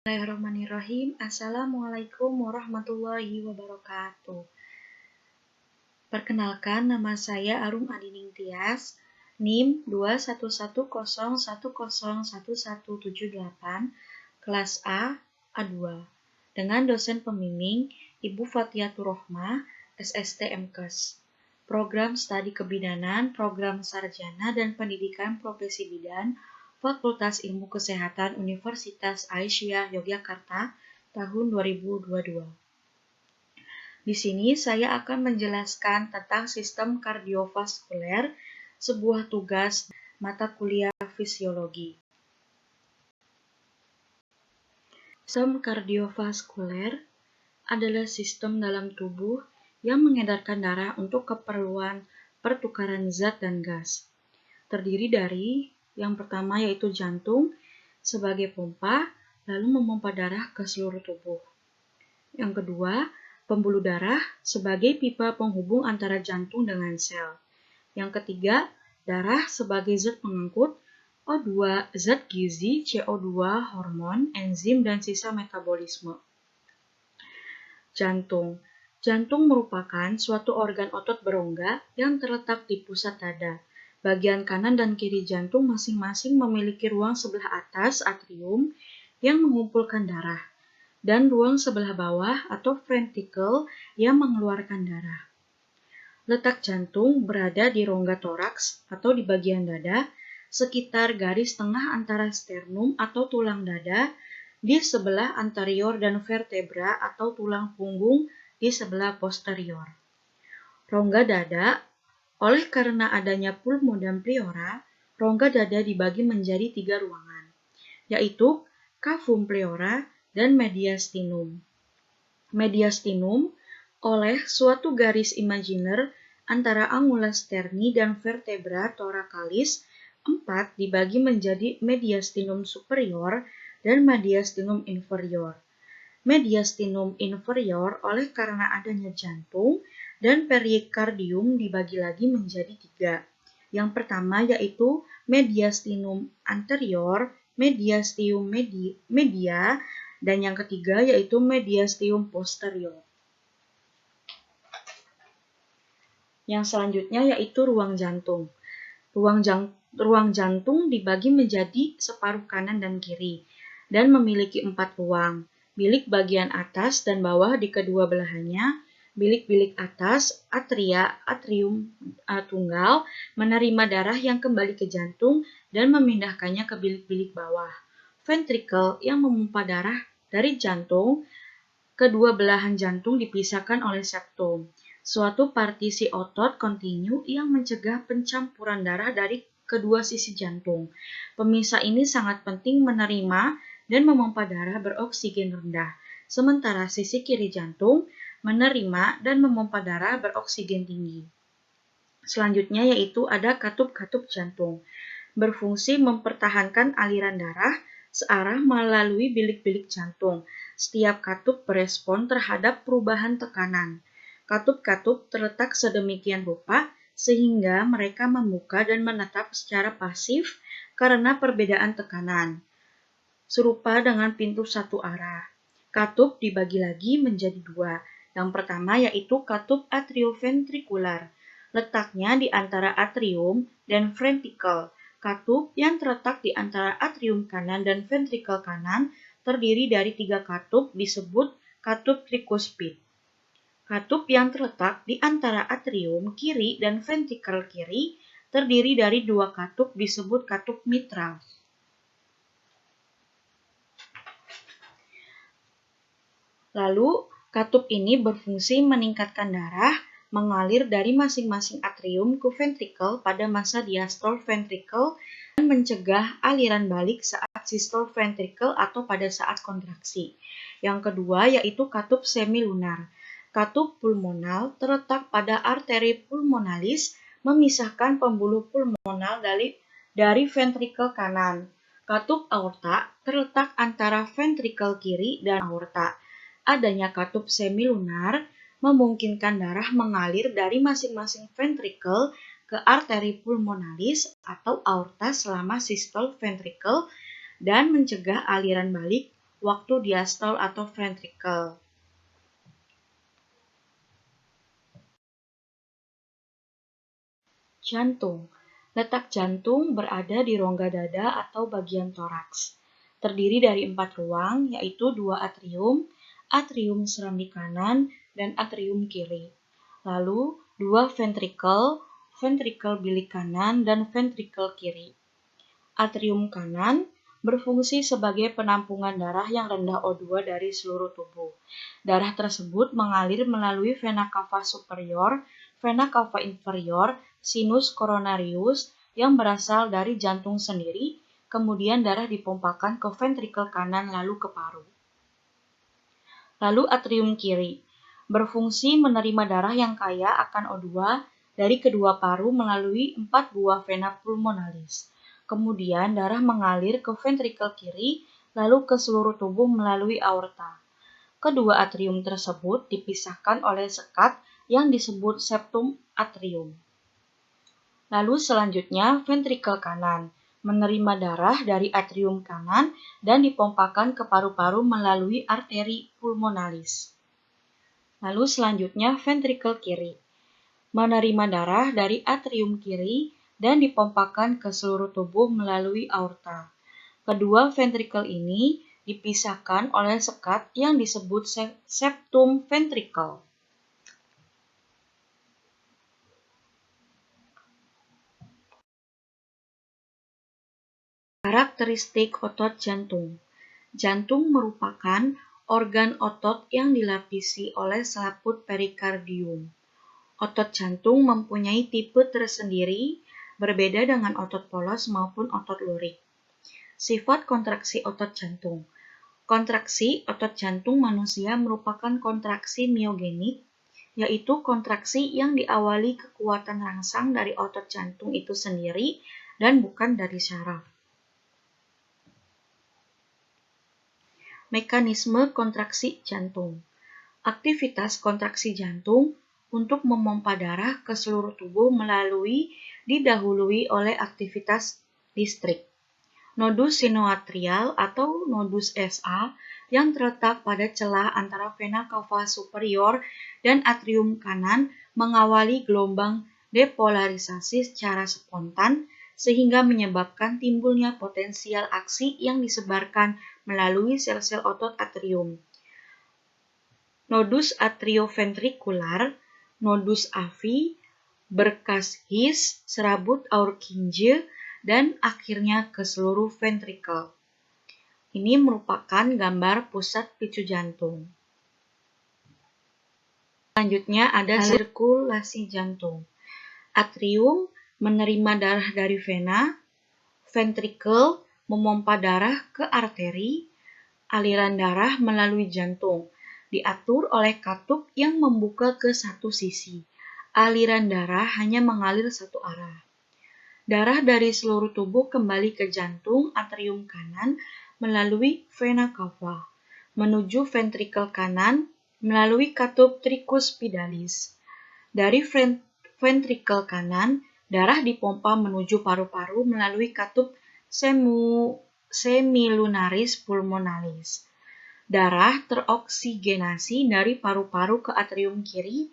Bismillahirrahmanirrahim. Assalamualaikum warahmatullahi wabarakatuh. Perkenalkan, nama saya Arum Adining Tias, NIM 21101011178, kelas A, A2, dengan dosen pembimbing Ibu Fatiatur Rohmah, SST MKes, Program Studi Kebidanan, Program Sarjana dan Pendidikan Profesi Bidan, Fakultas Ilmu Kesehatan Universitas Aisyah Yogyakarta tahun 2022. Di sini saya akan menjelaskan tentang sistem kardiovaskuler, sebuah tugas mata kuliah fisiologi. Sistem kardiovaskuler adalah sistem dalam tubuh yang mengedarkan darah untuk keperluan pertukaran zat dan gas. Terdiri dari yang pertama yaitu jantung sebagai pompa, lalu memompa darah ke seluruh tubuh. Yang kedua, pembuluh darah sebagai pipa penghubung antara jantung dengan sel. Yang ketiga, darah sebagai zat pengangkut, O2, zat gizi, CO2, hormon, enzim, dan sisa metabolisme. Jantung. Jantung merupakan suatu organ otot berongga yang terletak di pusat dada. Bagian kanan dan kiri jantung masing-masing memiliki ruang sebelah atas atrium yang mengumpulkan darah, dan ruang sebelah bawah atau ventricle yang mengeluarkan darah. Letak jantung berada di rongga toraks atau di bagian dada, sekitar garis tengah antara sternum atau tulang dada, di sebelah anterior dan vertebra atau tulang punggung di sebelah posterior. Rongga dada, oleh karena adanya pulmo dan pleura, rongga dada dibagi menjadi 3 ruangan, yaitu cavum pleura dan mediastinum. Mediastinum oleh suatu garis imaginer antara angula sterni dan vertebra thoracalis 4 dibagi menjadi mediastinum superior dan mediastinum inferior. Mediastinum inferior oleh karena adanya jantung dan perikardium dibagi lagi menjadi 3. Yang pertama yaitu mediastinum anterior, mediastinum media, dan yang ketiga yaitu mediastinum posterior. Yang selanjutnya yaitu ruang jantung. Ruang jantung dibagi menjadi separuh kanan dan kiri dan memiliki 4 ruang. Bilik bagian atas dan bawah di kedua belahannya, bilik-bilik atas, atria, atrium tunggal, menerima darah yang kembali ke jantung dan memindahkannya ke bilik-bilik bawah. Ventricle yang memompa darah dari jantung, kedua belahan jantung dipisahkan oleh septum, suatu partisi otot kontinu yang mencegah pencampuran darah dari kedua sisi jantung. Pemisah ini sangat penting menerima dan memompa darah beroksigen rendah, sementara sisi kiri jantung menerima dan memompa darah beroksigen tinggi. Selanjutnya yaitu ada katup-katup jantung, berfungsi mempertahankan aliran darah searah melalui bilik-bilik jantung. Setiap katup berespon terhadap perubahan tekanan. Katup-katup terletak sedemikian rupa sehingga mereka membuka dan menetap secara pasif karena perbedaan tekanan. Serupa dengan pintu satu arah. Katup dibagi lagi menjadi 2. Yang pertama yaitu katup atrioventrikular. Letaknya di antara atrium dan ventricle. Katup yang terletak di antara atrium kanan dan ventricle kanan terdiri dari 3 katup disebut katup trikuspid. Katup yang terletak di antara atrium kiri dan ventricle kiri terdiri dari 2 katup disebut katup mitral. Lalu, katup ini berfungsi meningkatkan darah mengalir dari masing-masing atrium ke ventricle pada masa diastole ventricle dan mencegah aliran balik saat sistole ventricle atau pada saat kontraksi. Yang kedua yaitu katup semilunar. Katup pulmonal terletak pada arteri pulmonalis memisahkan pembuluh pulmonal dari ventricle kanan. Katup aorta terletak antara ventricle kiri dan aorta. Adanya katup semilunar memungkinkan darah mengalir dari masing-masing ventricle ke arteri pulmonalis atau aorta selama sistole ventricle dan mencegah aliran balik waktu diastol atau ventricle. Jantung. Letak jantung berada di rongga dada atau bagian toraks. Terdiri dari 4 ruang, yaitu 2 atrium, atrium serambi kanan, dan atrium kiri. Lalu 2 ventricle, ventricle bilik kanan, dan ventricle kiri. Atrium kanan berfungsi sebagai penampungan darah yang rendah O2 dari seluruh tubuh. Darah tersebut mengalir melalui vena cava superior, vena cava inferior, sinus coronarius yang berasal dari jantung sendiri, kemudian darah dipompakan ke ventricle kanan lalu ke paru. Lalu atrium kiri berfungsi menerima darah yang kaya akan O2 dari kedua paru melalui 4 buah vena pulmonalis. Kemudian darah mengalir ke ventricle kiri lalu ke seluruh tubuh melalui aorta. Kedua atrium tersebut dipisahkan oleh sekat yang disebut septum atrium. Lalu selanjutnya ventricle kanan menerima darah dari atrium kanan dan dipompakan ke paru-paru melalui arteri pulmonalis. Lalu selanjutnya ventricle kiri menerima darah dari atrium kiri dan dipompakan ke seluruh tubuh melalui aorta. Kedua ventricle ini dipisahkan oleh sekat yang disebut septum ventricle. Karakteristik otot jantung. Jantung merupakan organ otot yang dilapisi oleh selaput perikardium. Otot jantung mempunyai tipe tersendiri, berbeda dengan otot polos maupun otot lurik. Sifat kontraksi otot jantung. Kontraksi otot jantung manusia merupakan kontraksi miogenik, yaitu kontraksi yang diawali kekuatan rangsang dari otot jantung itu sendiri dan bukan dari syaraf. Mekanisme kontraksi jantung. Aktivitas kontraksi jantung untuk memompa darah ke seluruh tubuh didahului oleh aktivitas listrik. Nodus sinoatrial atau nodus SA yang terletak pada celah antara vena cava superior dan atrium kanan mengawali gelombang depolarisasi secara spontan sehingga menyebabkan timbulnya potensial aksi yang disebarkan melalui sel-sel otot atrium. Nodus atrioventrikular, nodus AV, berkas His, serabut Purkinje, dan akhirnya ke seluruh ventricle. Ini merupakan gambar pusat picu jantung. Selanjutnya ada sirkulasi jantung. Atrium menerima darah dari vena, ventricle memompa darah ke arteri, aliran darah melalui jantung diatur oleh katup yang membuka ke satu sisi. Aliran darah hanya mengalir satu arah. Darah dari seluruh tubuh kembali ke jantung atrium kanan melalui vena cava, menuju ventricle kanan melalui katup tricuspidalis. Dari ventricle kanan, darah dipompa menuju paru-paru melalui katup semilunaris pulmonalis. Darah teroksigenasi dari paru-paru ke atrium kiri,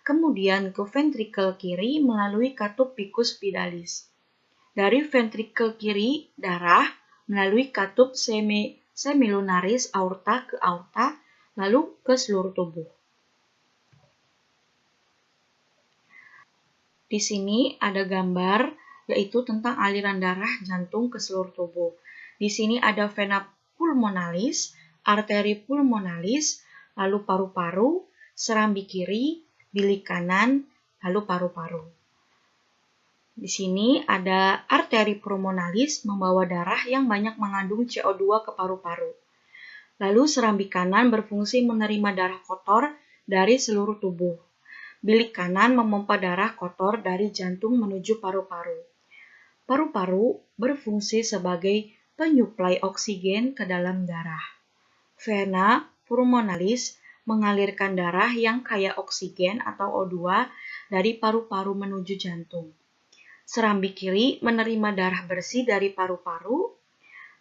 kemudian ke ventricle kiri melalui katup bicuspidalis. Dari ventricle kiri, darah melalui katup semilunaris aorta ke aorta, lalu ke seluruh tubuh. Di sini ada gambar, yaitu tentang aliran darah jantung ke seluruh tubuh. Di sini ada vena pulmonalis, arteri pulmonalis, lalu paru-paru, serambi kiri, bilik kanan, lalu paru-paru. Di sini ada arteri pulmonalis membawa darah yang banyak mengandung CO2 ke paru-paru. Lalu serambi kanan berfungsi menerima darah kotor dari seluruh tubuh. Bilik kanan memompa darah kotor dari jantung menuju paru-paru. Paru-paru berfungsi sebagai penyuplai oksigen ke dalam darah. Vena pulmonalis mengalirkan darah yang kaya oksigen atau O2 dari paru-paru menuju jantung. Serambi kiri menerima darah bersih dari paru-paru,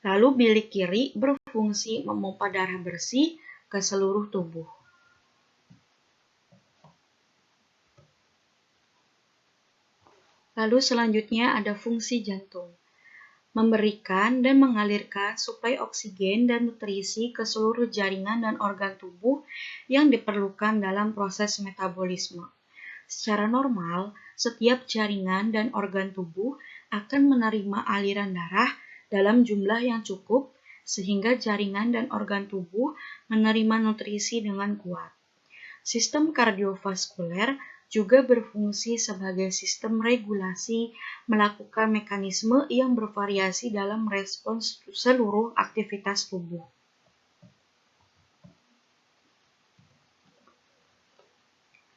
lalu bilik kiri berfungsi fungsi memompa darah bersih ke seluruh tubuh. Lalu selanjutnya ada fungsi jantung. Memberikan dan mengalirkan suplai oksigen dan nutrisi ke seluruh jaringan dan organ tubuh yang diperlukan dalam proses metabolisme. Secara normal, setiap jaringan dan organ tubuh akan menerima aliran darah dalam jumlah yang cukup sehingga jaringan dan organ tubuh menerima nutrisi dengan kuat. Sistem kardiovaskuler juga berfungsi sebagai sistem regulasi, melakukan mekanisme yang bervariasi dalam respons seluruh aktivitas tubuh.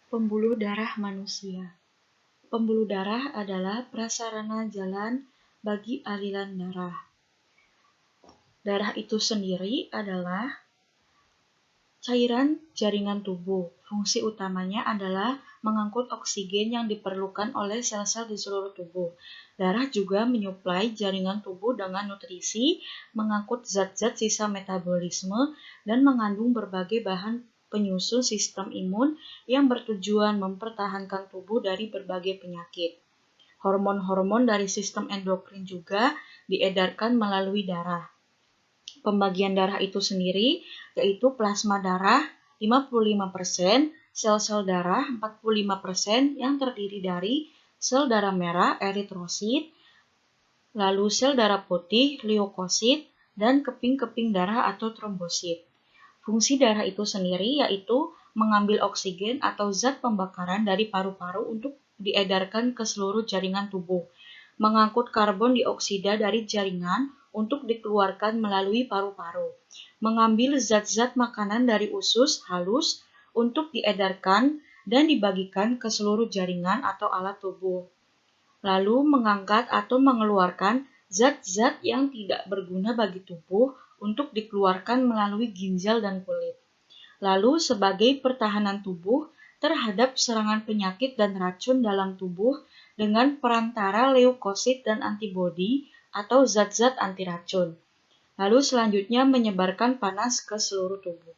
Pembuluh darah manusia. Pembuluh darah adalah prasarana jalan bagi aliran darah. Darah itu sendiri adalah cairan jaringan tubuh. Fungsi utamanya adalah mengangkut oksigen yang diperlukan oleh sel-sel di seluruh tubuh. Darah juga menyuplai jaringan tubuh dengan nutrisi, mengangkut zat-zat sisa metabolisme, dan mengandung berbagai bahan penyusun sistem imun yang bertujuan mempertahankan tubuh dari berbagai penyakit. Hormon-hormon dari sistem endokrin juga diedarkan melalui darah. Pembagian darah itu sendiri yaitu plasma darah 55%, sel-sel darah 45% yang terdiri dari sel darah merah eritrosit, lalu sel darah putih leukosit, dan keping-keping darah atau trombosit. Fungsi darah itu sendiri yaitu mengambil oksigen atau zat pembakaran dari paru-paru untuk diedarkan ke seluruh jaringan tubuh, mengangkut karbon dioksida dari jaringan untuk dikeluarkan melalui paru-paru, mengambil zat-zat makanan dari usus halus untuk diedarkan dan dibagikan ke seluruh jaringan atau alat tubuh, lalu mengangkat atau mengeluarkan zat-zat yang tidak berguna bagi tubuh untuk dikeluarkan melalui ginjal dan kulit. Lalu sebagai pertahanan tubuh terhadap serangan penyakit dan racun dalam tubuh dengan perantara leukosit dan antibodi atau zat-zat anti racun. Lalu selanjutnya menyebarkan panas ke seluruh tubuh.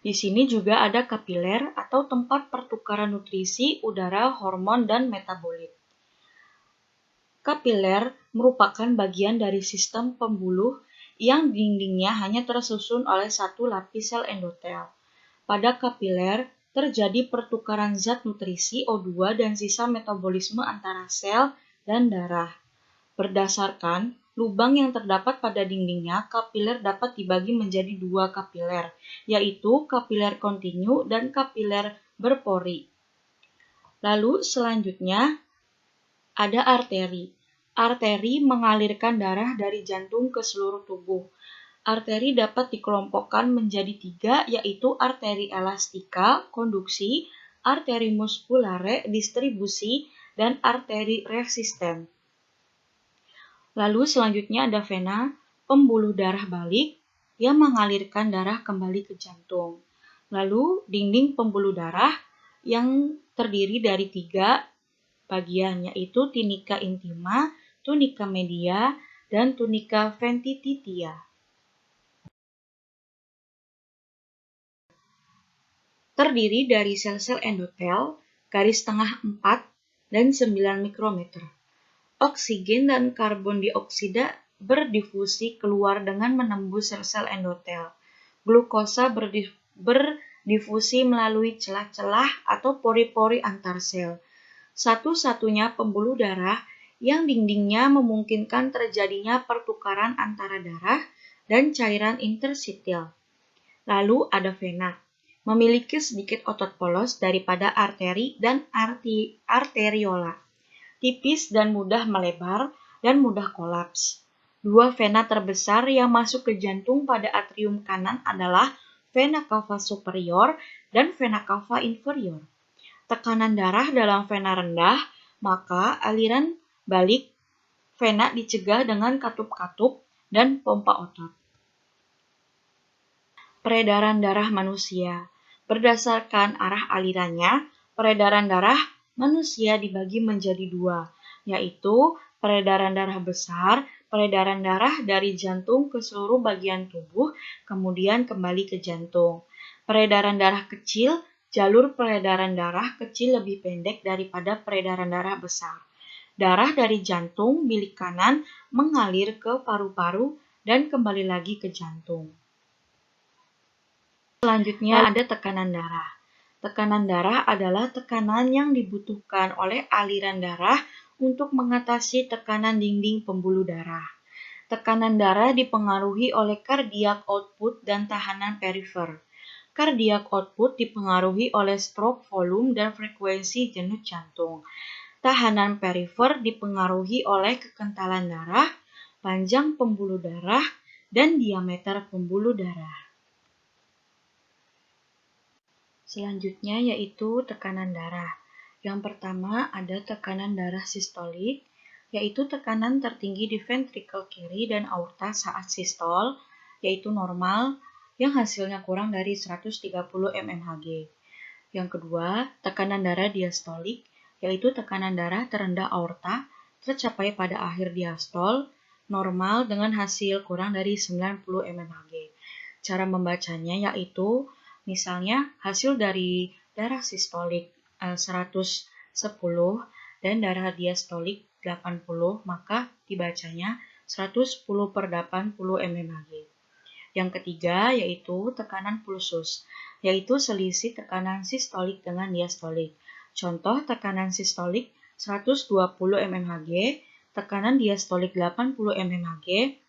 Di sini juga ada kapiler atau tempat pertukaran nutrisi, udara, hormon, dan metabolit. Kapiler merupakan bagian dari sistem pembuluh yang dindingnya hanya tersusun oleh satu lapis sel endotel. Pada kapiler terjadi pertukaran zat nutrisi O2 dan sisa metabolisme antara sel dan darah. Berdasarkan lubang yang terdapat pada dindingnya, kapiler dapat dibagi menjadi dua kapiler, yaitu kapiler kontinu dan kapiler berpori. Lalu selanjutnya ada arteri. Arteri mengalirkan darah dari jantung ke seluruh tubuh. Arteri dapat dikelompokkan menjadi tiga, yaitu arteri elastika, konduksi, arteri muskulare, distribusi, dan arteri resisten. Lalu selanjutnya ada vena, pembuluh darah balik yang mengalirkan darah kembali ke jantung. Lalu dinding pembuluh darah yang terdiri dari tiga bagian, yaitu tunica intima, tunica media, dan tunica ventititia. Terdiri dari sel-sel endotel, garis tengah 4 dan 9 mikrometer. Oksigen dan karbon dioksida berdifusi keluar dengan menembus sel-sel endotel. Glukosa berdifusi melalui celah-celah atau pori-pori antar sel. Satu-satunya pembuluh darah yang dindingnya memungkinkan terjadinya pertukaran antara darah dan cairan interstitial. Lalu ada vena, memiliki sedikit otot polos daripada arteri dan arteriola. Tipis dan mudah melebar dan mudah kolaps. Dua vena terbesar yang masuk ke jantung pada atrium kanan adalah vena cava superior dan vena cava inferior. Tekanan darah dalam vena rendah, maka aliran balik vena dicegah dengan katup-katup dan pompa otot. Peredaran darah manusia. Berdasarkan arah alirannya, peredaran darah manusia dibagi menjadi dua, yaitu peredaran darah besar peredaran darah dari jantung ke seluruh bagian tubuh, kemudian kembali ke jantung. Peredaran darah kecil, jalur peredaran darah kecil lebih pendek daripada peredaran darah besar. Darah dari jantung bilik kanan mengalir ke paru-paru dan kembali lagi ke jantung. Selanjutnya ada tekanan darah. Tekanan darah adalah tekanan yang dibutuhkan oleh aliran darah untuk mengatasi tekanan dinding pembuluh darah. Tekanan darah dipengaruhi oleh cardiac output dan tahanan perifer. Cardiac output dipengaruhi oleh stroke volume dan frekuensi denyut jantung. Tahanan perifer dipengaruhi oleh kekentalan darah, panjang pembuluh darah, dan diameter pembuluh darah. Selanjutnya yaitu tekanan darah. Yang pertama ada tekanan darah sistolik, yaitu tekanan tertinggi di ventrikel kiri dan aorta saat sistol, yaitu normal, yang hasilnya kurang dari 130 mmHg. Yang kedua, tekanan darah diastolik, yaitu tekanan darah terendah aorta, tercapai pada akhir diastol, normal dengan hasil kurang dari 90 mmHg. Cara membacanya yaitu misalnya hasil dari darah sistolik 110 dan darah diastolik 80, maka dibacanya 110/80 mmHg. Yang ketiga yaitu tekanan pulsus, yaitu selisih tekanan sistolik dengan diastolik. Contoh tekanan sistolik 120 mmHg, tekanan diastolik 80 mmHg,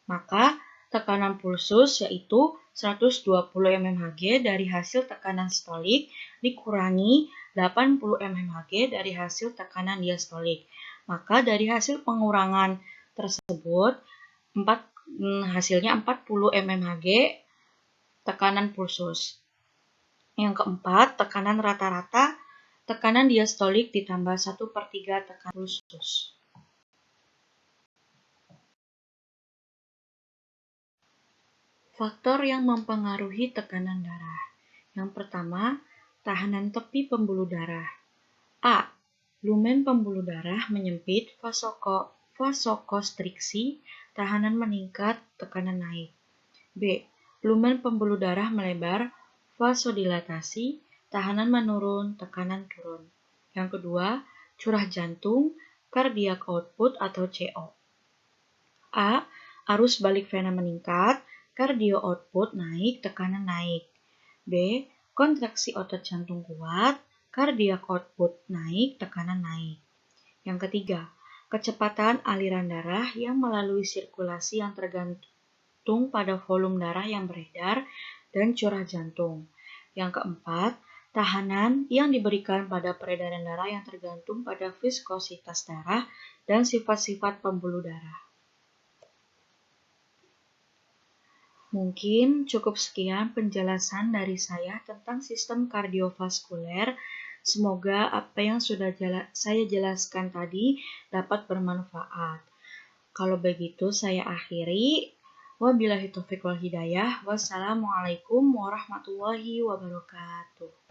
maka tekanan pulsus yaitu 120 mmHg dari hasil tekanan sistolik dikurangi 80 mmHg dari hasil tekanan diastolik. Maka dari hasil pengurangan tersebut hasilnya 40 mmHg tekanan pulsus. Yang keempat, tekanan rata-rata, tekanan diastolik ditambah 1/3 tekanan pulsus. Faktor yang mempengaruhi tekanan darah. Yang pertama, tahanan tepi pembuluh darah. A. Lumen pembuluh darah menyempit, vasokonstriksi, tahanan meningkat, tekanan naik. B. Lumen pembuluh darah melebar, vasodilatasi, tahanan menurun, tekanan turun. Yang kedua, curah jantung, cardiac output atau CO. A. Arus balik vena meningkat, cardio output naik, tekanan naik. B. Kontraksi otot jantung kuat, cardiac output naik, tekanan naik. Yang ketiga, kecepatan aliran darah yang melalui sirkulasi yang tergantung pada volume darah yang beredar dan curah jantung. Yang keempat, tahanan yang diberikan pada peredaran darah yang tergantung pada viskositas darah dan sifat-sifat pembuluh darah. Mungkin cukup sekian penjelasan dari saya tentang sistem kardiovaskuler. Semoga apa yang sudah saya jelaskan tadi dapat bermanfaat. Kalau begitu saya akhiri. Wabillahi taufiq wal hidayah. Wassalamualaikum warahmatullahi wabarakatuh.